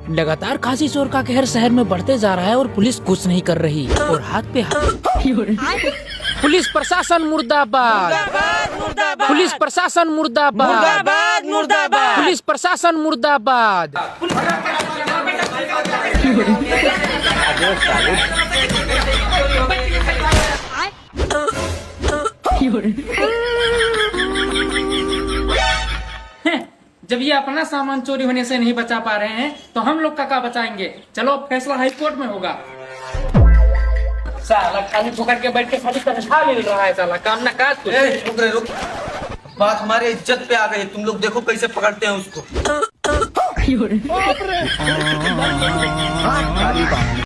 लगातार खासी चोर का कहर शहर में बढ़ते जा रहा है और पुलिस कुछ नहीं कर रही और हाथ पे हाथ। पुलिस प्रशासन मुर्दाबाद, पुलिस प्रशासन मुर्दाबाद, पुलिस प्रशासन मुर्दाबाद। जब ये अपना सामान चोरी होने से नहीं बचा पा रहे हैं तो हम लोग का बचाएंगे। चलो फैसला हाई कोर्ट में होगा। साला खाली ठोकर के बैठ के खाली तनख्वाह मिल रहा है, साला काम ना काज कुछ। रुक रे रुक, बात हमारे इज्जत पे आ गई। तुम लोग देखो कैसे पकड़ते हैं उसको।